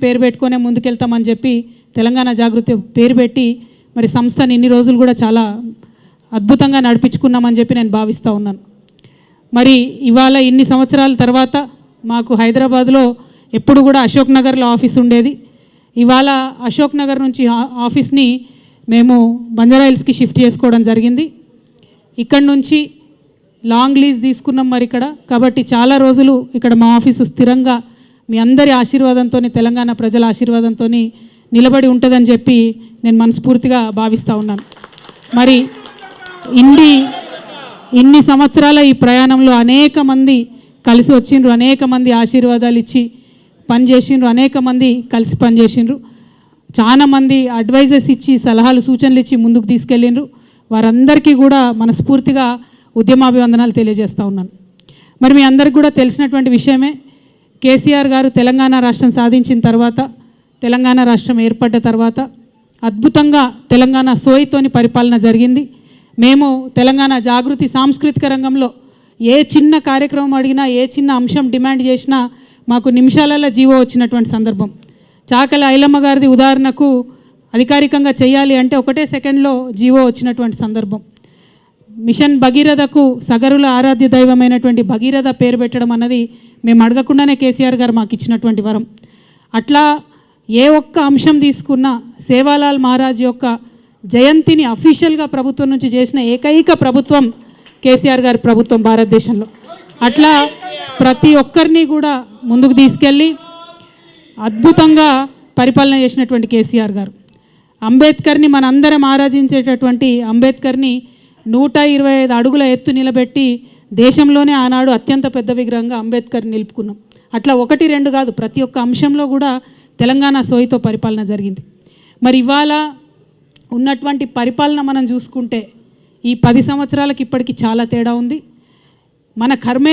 పేరు పెట్టుకునే ముందుకెళ్తామని చెప్పి తెలంగాణ జాగృతి పేరు పెట్టి మరి సంస్థని ఇన్ని రోజులు కూడా చాలా అద్భుతంగా నడిపించుకున్నామని చెప్పి నేను భావిస్తూ ఉన్నాను. మరి ఇవాళ ఇన్ని సంవత్సరాల తర్వాత మాకు హైదరాబాద్లో ఎప్పుడు కూడా అశోక్ నగర్లో ఆఫీస్ ఉండేది. ఇవాళ అశోక్ నగర్ నుంచి ఆఫీస్ని మేము బంజారాహిల్స్కి షిఫ్ట్ చేసుకోవడం జరిగింది. ఇక్కడి నుంచి లాంగ్ లీజ్ తీసుకున్నాం మరి ఇక్కడ, కాబట్టి చాలా రోజులు ఇక్కడ మా ఆఫీసు స్థిరంగా మీ అందరి ఆశీర్వాదంతో, తెలంగాణ ప్రజల ఆశీర్వాదంతో నిలబడి ఉంటుందని చెప్పి నేను మనస్ఫూర్తిగా భావిస్తూ ఉన్నాను. మరి ఇన్ని సంవత్సరాల ఈ ప్రయాణంలో అనేక మంది కలిసి వచ్చిండ్రు, అనేక మంది ఆశీర్వాదాలు ఇచ్చి పనిచేసిండ్రు, అనేక మంది కలిసి పనిచేసిండ్రు, చాలామంది అడ్వైజర్స్ ఇచ్చి సలహాలు సూచనలు ఇచ్చి ముందుకు తీసుకెళ్ళిండ్రు. వారందరికీ కూడా మనస్ఫూర్తిగా ఉద్యమాభివందనాలు తెలియజేస్తూ ఉన్నాను. మరి మీ అందరికీ కూడా తెలిసినటువంటి విషయమే, కేసీఆర్ గారు తెలంగాణ రాష్ట్రం సాధించిన తర్వాత, తెలంగాణ రాష్ట్రం ఏర్పడ్డ తర్వాత అద్భుతంగా తెలంగాణ సోయితోని పరిపాలన జరిగింది. మేము తెలంగాణ జాగృతి సాంస్కృతిక రంగంలో ఏ చిన్న కార్యక్రమం అడిగినా, ఏ చిన్న అంశం డిమాండ్ చేసినా మాకు నిమిషాలలో జీవో వచ్చినటువంటి సందర్భం. చాకల ఐలమ్మ గారిది ఉదాహరణకు అధికారికంగా చేయాలి అంటే ఒకటే సెకండ్లో జీవో వచ్చినటువంటి సందర్భం. మిషన్ భగీరథకు సగరుల ఆరాధ్య దైవమైనటువంటి భగీరథ పేరు పెట్టడం అన్నది మేము అడగకుండానే కేసీఆర్ గారు మాకు ఇచ్చినటువంటి వరం. అట్లా ఏ ఒక్క అంశం తీసుకున్నా సేవాలాల్ మహారాజ్ యొక్క జయంతిని అఫీషియల్గా ప్రభుత్వం నుంచి చేసిన ఏకైక ప్రభుత్వం కేసీఆర్ గారి ప్రభుత్వం భారతదేశంలో. అట్లా ప్రతి ఒక్కరిని కూడా ముందుకు తీసుకెళ్ళి అద్భుతంగా పరిపాలన చేసినటువంటి కేసీఆర్ గారు, అంబేద్కర్ని మనందరం ఆరాధించేటటువంటి అంబేద్కర్ని 125 అడుగుల ఎత్తు నిలబెట్టి దేశంలోనే ఆనాడు అత్యంత పెద్ద విగ్రహంగా అంబేద్కర్ నిలుపుకున్నాం. అట్లా 1-2 కాదు, ప్రతి ఒక్క అంశంలో కూడా తెలంగాణ సోయితో పరిపాలన జరిగింది. మరి ఇవాళ ఉన్నటువంటి పరిపాలన మనం చూసుకుంటే ఈ 10 సంవత్సరాలకి ఇప్పటికీ చాలా తేడా ఉంది. మన కర్మే